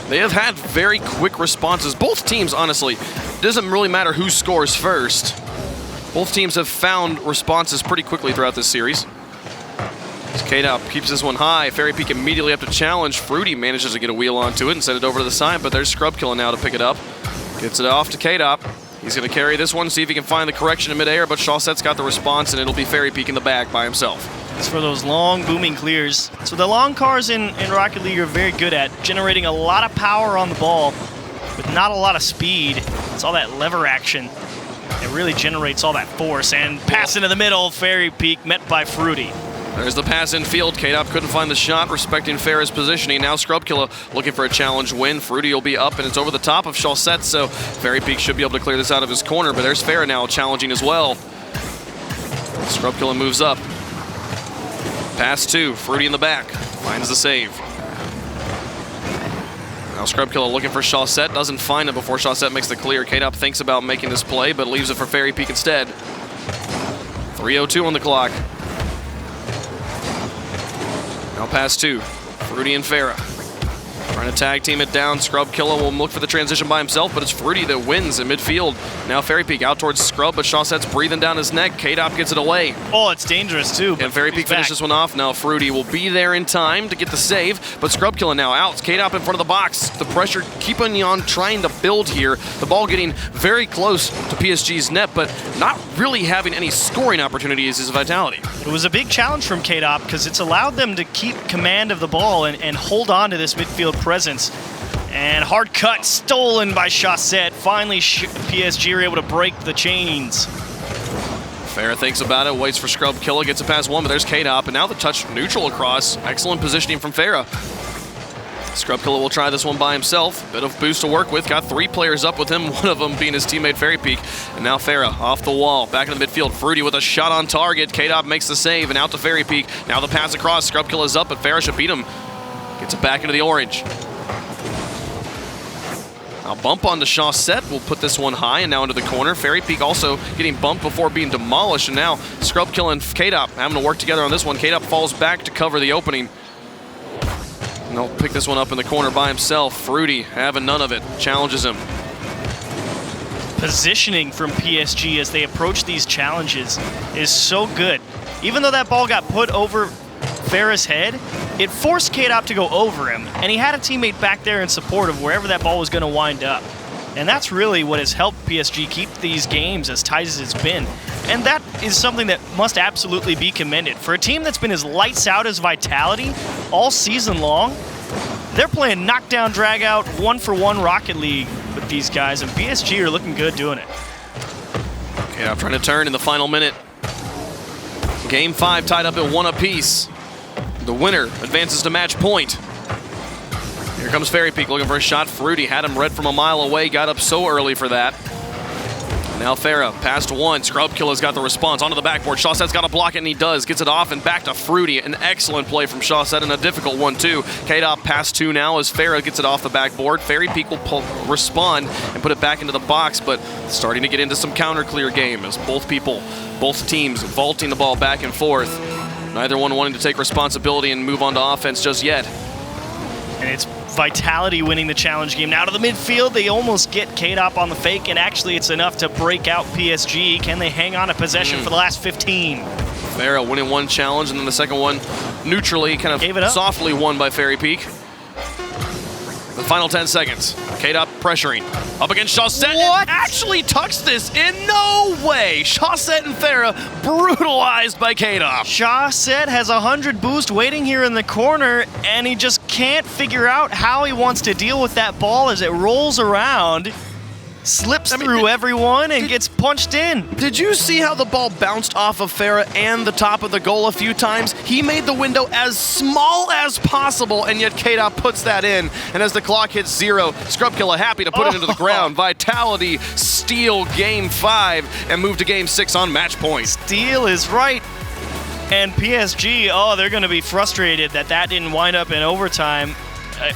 They have had very quick responses. Both teams, honestly, it doesn't really matter who scores first. Both teams have found responses pretty quickly throughout this series. K-Dop keeps this one high. Fairy Peak immediately up to challenge. Fruity manages to get a wheel onto it and send it over to the side, but there's Scrub Killer now to pick it up. Gets it off to K-Dop. He's going to carry this one, see if he can find the correction in midair, but Chassette's got the response, and it'll be Fairy Peak in the back by himself. It's for those long, booming clears. So the long cars in Rocket League are very good at generating a lot of power on the ball with not a lot of speed. It's all that lever action. It really generates all that force, and pass into the middle, Fairy Peak met by Fruity. There's the pass in field. K-Dop couldn't find the shot, respecting Farah's positioning. Now Scrubkilla looking for a challenge win. Fruity will be up, and it's over the top of Chaussette, so Fairy Peak should be able to clear this out of his corner, but there's Farah now challenging as well. Scrubkilla moves up. Pass 2, Fruity in the back. Finds the save. Now Scrubkilla looking for Chaussette, doesn't find it before Chaussette makes the clear. K-Dop thinks about making this play, but leaves it for Fairy Peak instead. 3:02 on the clock. Now pass 2, Fruity and Farah. Trying to tag team it down. Scrubkilla will look for the transition by himself, but it's Fruity that wins in midfield. Now Fairy Peak out towards Scrub, but Chaussette's breathing down his neck. K-Dop gets it away. Oh, it's dangerous too. And Fairy Peak finishes this one off. Now Fruity will be there in time to get the save, but Scrubkilla now out. K-Dop in front of the box. The pressure keeping on trying to build here. The ball getting very close to PSG's net, but not really having any scoring opportunities is Vitality. It was a big challenge from K-Dop because it's allowed them to keep command of the ball and hold on to this midfield presence. And hard cut stolen by Chaussette. Finally, PSG are able to break the chains. Farah thinks about it, waits for Scrubkilla, gets it past 1, but there's K-Dop, and now the touch neutral across. Excellent positioning from Farah. Scrubkilla will try this one by himself. Bit of boost to work with. Got 3 players up with him, one of them being his teammate Fairy Peak. And now Farah off the wall, back in the midfield. Fruity with a shot on target. K-Dop makes the save, and out to Fairy Peak. Now the pass across. Scrubkilla's up, but Farah should beat him. Gets it back into the orange. Now bump onto Chaussette will put this one high and now into the corner. Fairy Peak also getting bumped before being demolished, and now Scrubkilla and K-Dop having to work together on this one. K-Dop falls back to cover the opening. And he'll pick this one up in the corner by himself. Fruity having none of it. Challenges him. Positioning from PSG as they approach these challenges is so good. Even though that ball got put over Farah's head, it forced K-Dop to go over him, and he had a teammate back there in support of wherever that ball was going to wind up. And that's really what has helped PSG keep these games as tight as it's been. And that is something that must absolutely be commended. For a team that's been as lights out as Vitality all season long, they're playing knockdown, drag out, 1-for-1 Rocket League with these guys, and PSG are looking good doing it. K-Dop trying to turn in the final minute. Game 5 tied up at 1 apiece. The winner advances to match point. Here comes Fairy Peak looking for a shot. Fruity had him read from a mile away, got up so early for that. Now Farah, past 1. Scrubkilla's got the response onto the backboard. Chaussette's got to block it, and he does. Gets it off and back to Fruity. An excellent play from Chaussette and a difficult one, too. K-Dop past 2 now as Farah gets it off the backboard. Fairy Peak will respond and put it back into the box, but starting to get into some counter-clear game as both teams vaulting the ball back and forth. Neither one wanting to take responsibility and move on to offense just yet. And it's Vitality winning the challenge game. Now to the midfield, they almost get K-Dop on the fake, and actually it's enough to break out PSG. Can they hang on to possession for the last 15? Farah winning one challenge, and then the second one neutrally, kind of softly won by Fairy Peak. The final 10 seconds. K-Dop pressuring. Up against Chaussette. What? Actually tucks this in no way. Chaussette and Farah brutalized by K-Dop. Chaussette has 100 boost waiting here in the corner, and he just can't figure out how he wants to deal with that ball as it rolls around. Slips through everyone and gets punched in. Did you see how the ball bounced off of Farah and the top of the goal a few times? He made the window as small as possible, and yet K-Dop puts that in. And as the clock hits 0, Scrubkilla happy to put it into the ground. Vitality steal Game 5 and move to Game 6 on match point. Steal is right. And PSG, they're going to be frustrated that didn't wind up in overtime.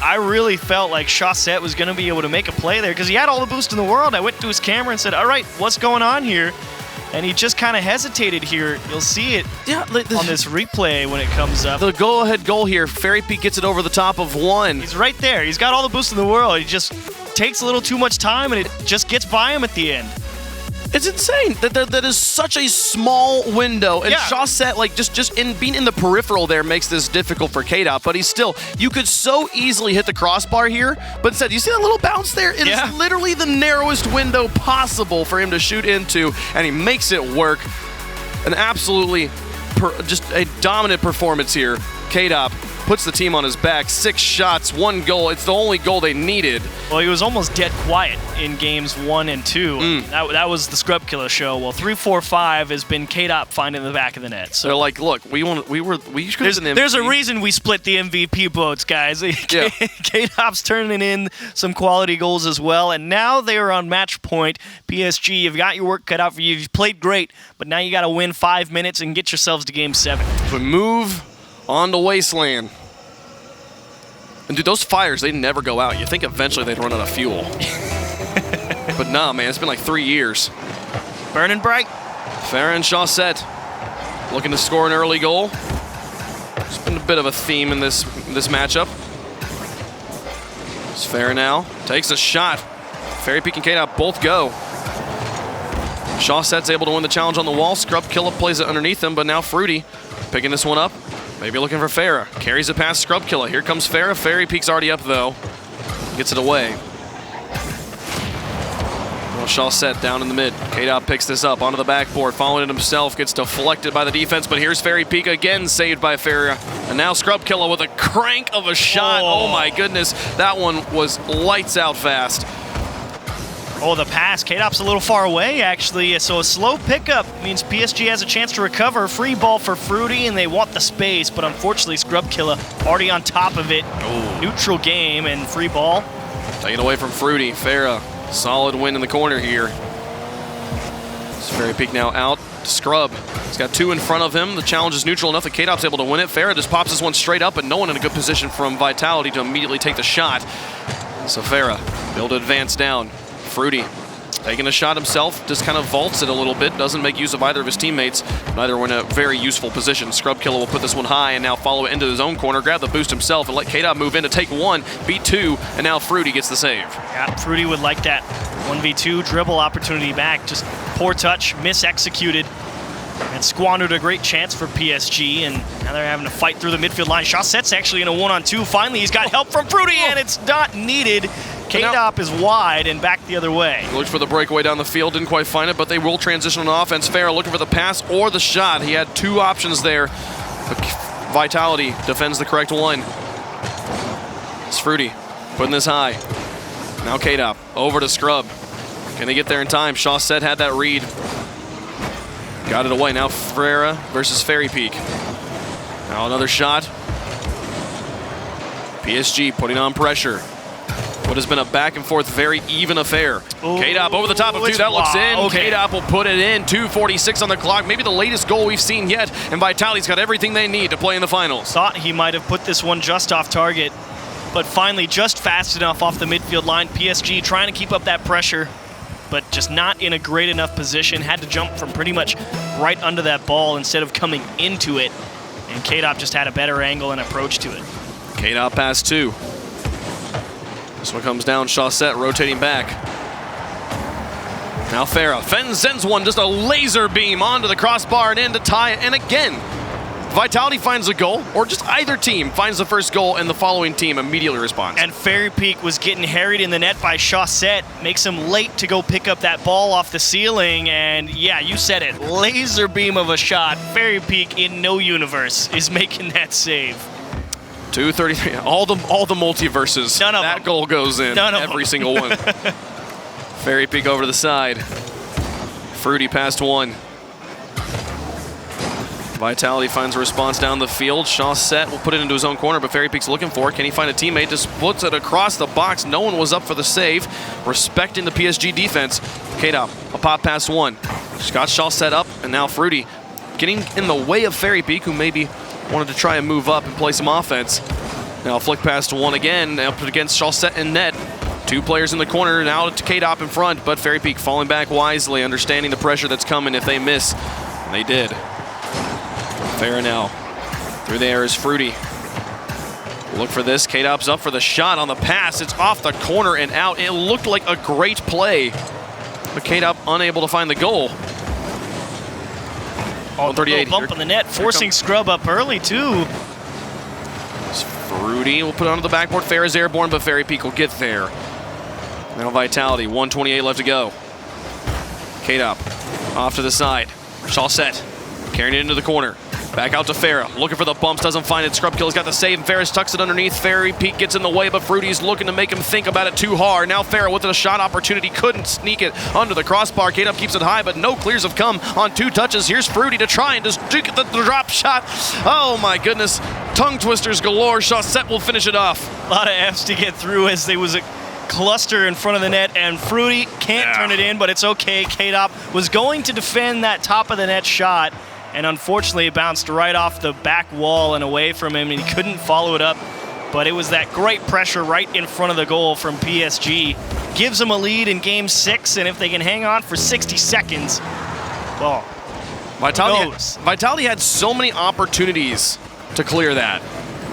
I really felt like Chaussette was going to be able to make a play there because he had all the boost in the world. I went to his camera and said, all right, what's going on here? And he just kind of hesitated here. You'll see it on this replay when it comes up. The go-ahead goal here, Fairy Peak gets it over the top of 1. He's right there. He's got all the boost in the world. He just takes a little too much time, and it just gets by him at the end. It's insane that is such a small window, and Chaussette, like just in being in the peripheral there makes this difficult for K-Dop, but you could so easily hit the crossbar here, but instead, you see that little bounce there? It is literally the narrowest window possible for him to shoot into, and he makes it work. An absolutely just a dominant performance here. K-Dop puts the team on his back. 6 shots, 1 goal. It's the only goal they needed. Well, he was almost dead quiet in games 1 and 2. That was the Scrub Killer show. Well, 3, 4, 5 has been K-Dop finding the back of the net. So they're like, look, we should have been the MVP. There's a reason we split the MVP votes, guys. Yeah. K-Dop's turning in some quality goals as well, and now they are on match point. PSG, you've got your work cut out for you. You've played great, but now you got to win 5 minutes and get yourselves to Game 7. We move on to Wasteland. And dude, those fires, they never go out. You think eventually they'd run out of fuel. But nah, man, it's been like 3 years. Burning bright. Farah and Chaussette looking to score an early goal. It's been a bit of a theme in this matchup. It's Farah now, takes a shot. Fairy Peak and K-Dop both go. Chaussette's able to win the challenge on the wall. Scrub Killer plays it underneath him, but now Fruity picking this one up. Maybe looking for Farah. Carries it past Scrub Killer. Here comes Farah. Fairy Peak's already up, though. Gets it away. Well, Chaussette down in the mid. K-Dop picks this up onto the backboard. Following it himself. Gets deflected by the defense, but here's Fairy Peak again, saved by Farah. And now Scrub Killer with a crank of a shot. Oh my goodness. That one was lights out fast. Oh, the pass. K-Dop's a little far away, actually. So a slow pickup means PSG has a chance to recover. Free ball for Fruity, and they want the space, but unfortunately, Scrub Killer already on top of it. Ooh. Neutral game and free ball. Taken away from Fruity. Farah, solid win in the corner here. It's Fairy Peak now out to Scrub. He's got 2 in front of him. The challenge is neutral enough that K-Dop's able to win it. Farah just pops this one straight up, but no one in a good position from Vitality to immediately take the shot. So Farah, able to advance down. Fruity taking a shot himself, just kind of vaults it a little bit, doesn't make use of either of his teammates. Neither were in a very useful position. Scrub Killer will put this one high and now follow it into his own corner, grab the boost himself, and let K-Dop move in to take 1, beat 2, and now Fruity gets the save. Yeah, Fruity would like that 1v2 dribble opportunity back. Just poor touch, mis-executed, and squandered a great chance for PSG, and now they're having to fight through the midfield line. Chaussette's actually in a 1-on-2. Finally, he's got help from Fruity, and it's not needed. K-Dop is wide and back the other way. Looked for the breakaway down the field, didn't quite find it, but they will transition on offense. Farah looking for the pass or the shot. He had 2 options there. Vitality defends the correct one. It's Fruity putting this high. Now K-Dop over to Scrub. Can they get there in time? Chaussette had that read. Got it away. Now Farah versus Fairy Peak. Now another shot. PSG putting on pressure. What has been a back and forth, very even affair. K-Dop over the top of 2. That looks in. Okay. K-Dop will put it in. 2:46 on the clock. Maybe the latest goal we've seen yet. And Vitality's got everything they need to play in the finals. Thought he might have put this one just off target, but finally just fast enough off the midfield line. PSG trying to keep up that pressure, but just not in a great enough position. Had to jump from pretty much right under that ball instead of coming into it. And K-Dop just had a better angle and approach to it. K-Dop pass 2. This one comes down, Chaussette rotating back. Now Farah sends one, just a laser beam onto the crossbar and in to tie it. And again, Vitality finds a goal, or just either team finds the first goal and the following team immediately responds. And Fairy Peak was getting harried in the net by Chaussette. Makes him late to go pick up that ball off the ceiling. And yeah, you said it, laser beam of a shot. Fairy Peak in no universe is making that save. 2:33. All the multiverses. None of that them. goal goes in. None of every them. single one. Fairy Peak over to the side. Fruity past 1. Vitality finds a response down the field. Chaussette will put it into his own corner, but Fairy Peak's looking for it. Can he find a teammate? Just puts it across the box. No one was up for the save. Respecting the PSG defense. K-Dop, a pop past 1. She's got Chaussette up, and now Fruity getting in the way of Fairy Peak, who maybe wanted to try and move up and play some offense. Now flick past 1 again, up against Chaussette and net. 2 players in the corner, now to K-Dop in front, but Fairy Peak falling back wisely, understanding the pressure that's coming if they miss. And they did. Farah now. Through there is Fruity. Look for this. K-Dop's up for the shot on the pass. It's off the corner and out. It looked like a great play, but K-Dop unable to find the goal. Oh, 138. Bump on the net, forcing Scrub up early, too. Fruity will put it onto the backboard. Farah's airborne, but Fairy Peak will get there. Now Vitality, 1:28 left to go. K-Dop off to the side. Chaussette carrying it into the corner. Back out to Farah, looking for the bumps, doesn't find it. Scrubkiller's got the save, and Ferris tucks it underneath. Fairy Peak gets in the way, but Fruity's looking to make him think about it too hard. Now Farah with a shot opportunity, couldn't sneak it under the crossbar. K-Dub keeps it high, but no clears have come on 2 touches. Here's Fruity to try and just get the drop shot. Oh my goodness, tongue twisters galore. Chaussette will finish it off. A lot of Fs to get through as there was a cluster in front of the net, and Fruity can't turn it in, but it's okay. K-Dub was going to defend that top of the net shot, and unfortunately it bounced right off the back wall and away from him, and he couldn't follow it up. But it was that great pressure right in front of the goal from PSG. Gives them a lead in Game 6, and if they can hang on for 60 seconds, well, Vitality had so many opportunities to clear that,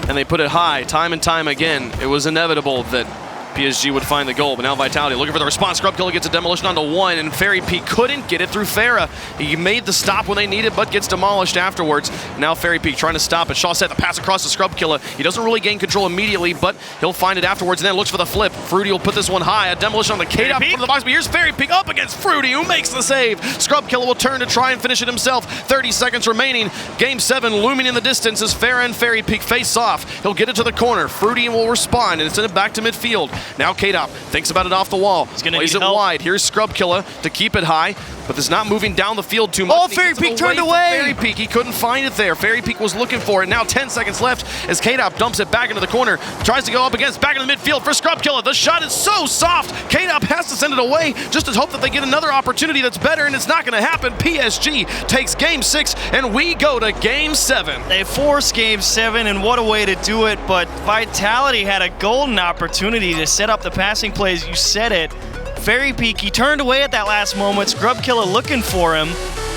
and they put it high time and time again. It was inevitable that PSG would find the goal, but now Vitality looking for the response. Scrubkiller gets a demolition onto 1, and Fairy Peak couldn't get it through Farah. He made the stop when they needed, but gets demolished afterwards. Now Fairy Peak trying to stop it. Chaussette the pass across to Scrubkiller. He doesn't really gain control immediately, but he'll find it afterwards, and then looks for the flip. Fruity will put this one high. A demolition on the K-Dub in front of the box, but here's Fairy Peak up against Fruity, who makes the save. Scrubkiller will turn to try and finish it himself. 30 seconds remaining. Game 7 looming in the distance as Farah and Fairy Peak face off. He'll get it to the corner. Fruity will respond, and send it back to midfield. Now K-Dub thinks about it off the wall. He's gonna plays it help. wide. Here's Scrubkiller to keep it high, but it's not moving down the field too much. Oh, Fairy Peak turned away. Fairy Peak, he couldn't find it there. Fairy Peak was looking for it. Now 10 seconds left as K-Dub dumps it back into the corner. Tries to go up against back in the midfield for Scrubkiller. The shot is so soft. K-Dub has to send it away just to hope that they get another opportunity that's better, and it's not going to happen. PSG takes Game 6, and we go to Game 7. They forced Game 7, and what a way to do it, but Vitality had a golden opportunity to set up the passing plays. You said it. Fairy Peak, he turned away at that last moment. Scrubkiller looking for him,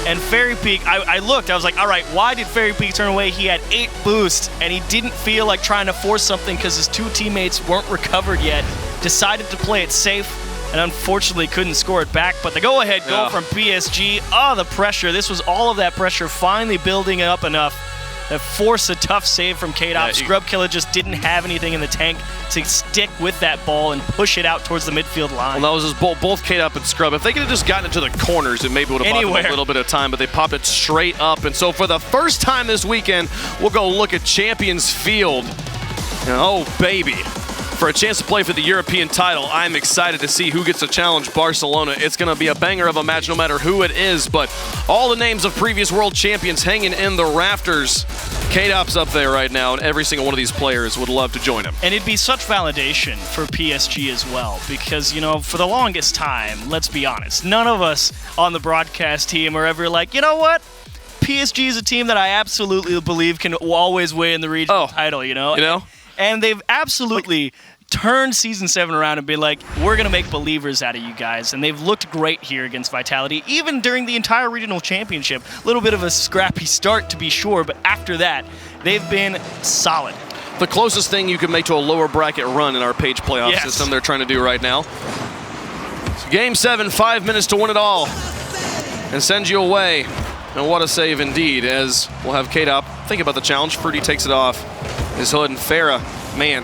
and Fairy Peak, I looked, I was like, all right, why did Fairy Peak turn away? He had 8 boosts, and he didn't feel like trying to force something because his 2 teammates weren't recovered yet. Decided to play it safe, and unfortunately couldn't score it back. But the go-ahead goal from PSG, the pressure. This was all of that pressure finally building up enough that forced a tough save from K-Dub. Scrubkiller just didn't have anything in the tank to stick with that ball and push it out towards the midfield line. Well, that was just both K-Dub and Scrub. If they could have just gotten it to the corners, it maybe would have bought them a little bit of time, but they popped it straight up. And so for the first time this weekend, we'll go look at Champions Field. And oh, baby. For a chance to play for the European title, I'm excited to see who gets to challenge Barcelona. It's going to be a banger of a match no matter who it is, but all the names of previous world champions hanging in the rafters. K-Dub's up there right now, and every single one of these players would love to join him. And it'd be such validation for PSG as well, because, you know, for the longest time, let's be honest, none of us on the broadcast team are ever like, you know what? PSG is a team that I absolutely believe can always win the regional title, you know? And they've absolutely turned Season 7 around and been like, we're going to make believers out of you guys. And they've looked great here against Vitality, even during the entire regional championship. A little bit of a scrappy start, to be sure, but after that, they've been solid. The closest thing you can make to a lower bracket run in our page playoff system they're trying to do right now. So Game 7, 5 minutes to win it all and send you away. And what a save indeed, as we'll have K-Dub think about the challenge. Fruity takes it off his hood, and Farah, man,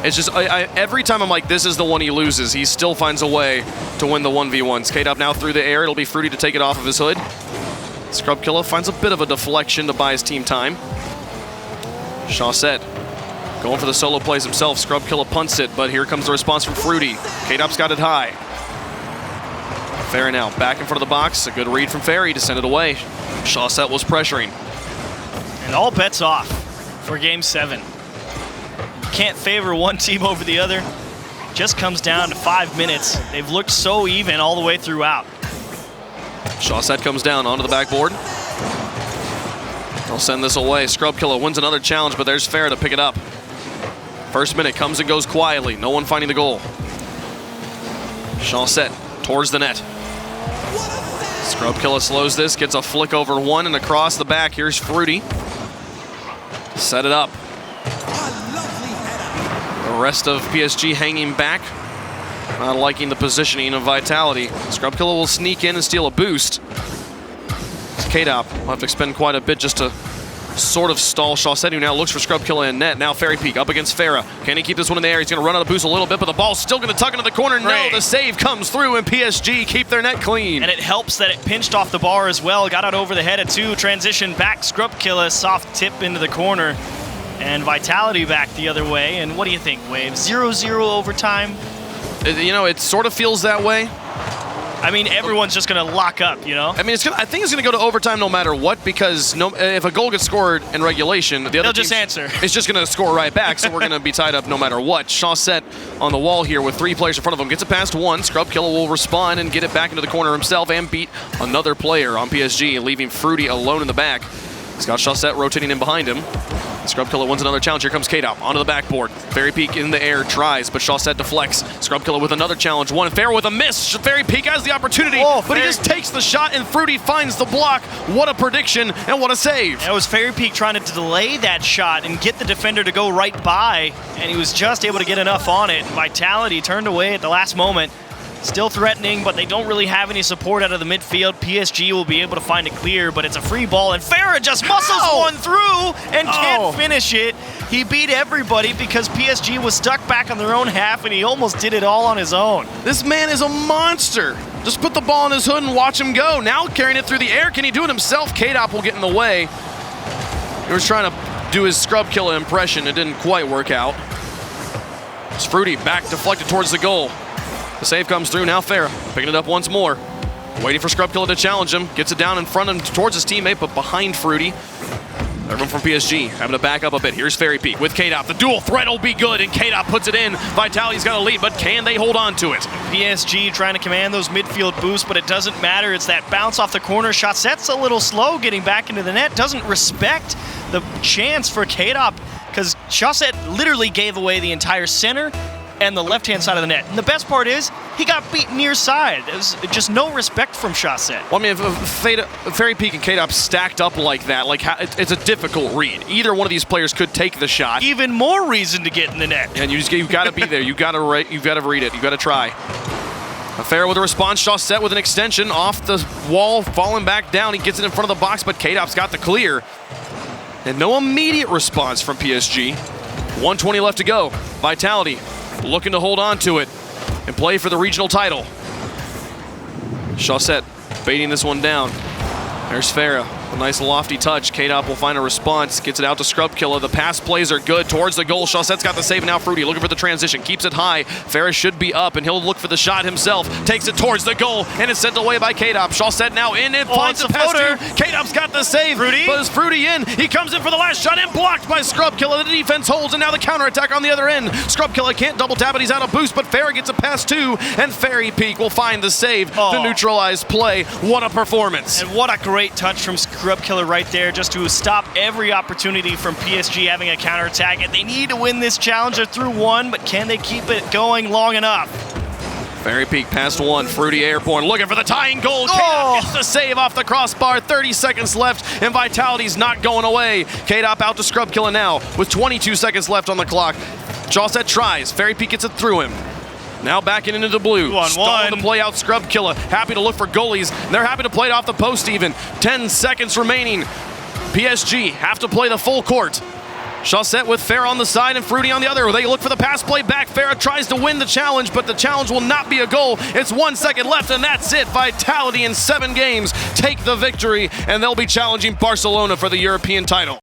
it's just, every time I'm like, this is the one he loses, he still finds a way to win the 1v1s. K-Dub now through the air. It'll be Fruity to take it off of his hood. Scrubkiller finds a bit of a deflection to buy his team time. Chaussette going for the solo plays himself. Scrubkiller punts it, but here comes the response from Fruity. K-Dub's got it high. Farah now back in front of the box. A good read from Fairy to send it away. Chaussette was pressuring. And all bets off for Game 7. Can't favor one team over the other. Just comes down to 5 minutes. They've looked so even all the way throughout. Chaussette comes down onto the backboard. They'll send this away. Scrubkiller wins another challenge, but there's Farah to pick it up. First minute comes and goes quietly. No one finding the goal. Chaussette towards the net. Scrubkiller slows this, gets a flick over 1 and across the back. Here's Fruity. Set it up. The rest of PSG hanging back. Not liking the positioning of Vitality. Scrubkiller will sneak in and steal a boost. K-Dub will have to expend quite a bit just to sort of stall Chaussette, who now looks for Scrub Killer and net. Now Fairy Peak up against Farah. Can he keep this one in the air? He's going to run out of boost a little bit, but the ball's still going to tuck into the corner. No, the save comes through, and PSG keep their net clean. And it helps that it pinched off the bar as well. Got out over the head of two. Transition back. Scrub Killer, soft tip into the corner. And Vitality back the other way. And what do you think, Wave? 0-0 overtime? You know, it sort of feels that way. I mean, everyone's just going to lock up, you know? I mean, I think it's going to go to overtime no matter what, because if a goal gets scored in regulation, the other just answer. It's just going to score right back, so we're going to be tied up no matter what. Chaussette on the wall here with 3 players in front of him. Gets it past one. Scrub Killer will respond and get it back into the corner himself and beat another player on PSG, leaving Fruity alone in the back. He's got Chaussette rotating in behind him. Scrub Killer wins another challenge. Here comes K-Dop onto the backboard. Fairy Peak in the air, tries, but Chaussette deflects. Scrub Killer with another challenge. One, Fair with a miss. Fairy Peak has the opportunity, but he just takes the shot, and Fruity finds the block. What a prediction, and what a save. It was Fairy Peak trying to delay that shot and get the defender to go right by, and he was just able to get enough on it. Vitality turned away at the last moment. Still threatening, but they don't really have any support out of the midfield. PSG will be able to find it clear, but it's a free ball, and Farah just muscles one through and can't finish it. He beat everybody because PSG was stuck back on their own half, and he almost did it all on his own. This man is a monster. Just put the ball in his hood and watch him go. Now carrying it through the air. Can he do it himself? K-Dop will get in the way. He was trying to do his Scrub Killer impression. It didn't quite work out. It's Fruity back deflected towards the goal. The save comes through. Now Farah picking it up once more. Waiting for Scrub Killer to challenge him. Gets it down in front of him towards his teammate, but behind Fruity. Everyone from PSG having to back up a bit. Here's Fairy Peak with K-Dop. The dual threat will be good, and K-Dop puts it in. Vitality's got a lead, but can they hold on to it? PSG trying to command those midfield boosts, but it doesn't matter. It's that bounce off the corner. Chaussette's a little slow getting back into the net. Doesn't respect the chance for K-Dop, because Chaussette literally gave away the entire center and the left-hand side of the net. And the best part is, he got beat near side. It was just no respect from Chaussette. Well, I mean, if Fairy Peak and K-Dop stacked up like that, it's a difficult read. Either one of these players could take the shot. Even more reason to get in the net. And you got to be there. You got to read it. You got to try. Farah with a response. Chaussette with an extension off the wall, falling back down. He gets it in front of the box, but K-Dop's got the clear. And no immediate response from PSG. 1:20 left to go. Vitality looking to hold on to it and play for the regional title. Chaussette baiting this one down. There's Farah. A nice lofty touch. K-Dop will find a response. Gets it out to Scrub Killer. The pass plays are good towards the goal. Chaussette's got the save now. Fruity looking for the transition. Keeps it high. Farah should be up, and he'll look for the shot himself. Takes it towards the goal, and it's sent away by K-Dop. Chaussette now in and finds the floater. K-Dop's got the save. Fruity. But is Fruity in? He comes in for the last shot and blocked by Scrub Killer. The defense holds, and now the counterattack on the other end. Scrub Killer can't double tap it. He's out of boost, but Farah gets a pass too, and Fairy Peak will find the save to neutralize play. What a performance. And what a great touch from Scrub Killer right there, just to stop every opportunity from PSG having a counterattack. And they need to win this challenge. They're through one, but can they keep it going long enough? Fairy Peak past one. Fruity airborne looking for the tying goal. K-Dop gets the save off the crossbar. 30 seconds left, and Vitality's not going away. K-Dop out to Scrub Killer now with 22 seconds left on the clock. Chaussette tries. Fairy Peak gets it through him. Now backing into the blue. 2-on-1. Stalling to play out Scrub Killer. Happy to look for goalies. They're happy to play it off the post even. 10 seconds remaining. PSG have to play the full court. Chaussette with Farah on the side and Fruity on the other. They look for the pass play back. Farah tries to win the challenge, but the challenge will not be a goal. It's 1 second left, and that's it. Vitality in 7 games take the victory, and they'll be challenging Barcelona for the European title.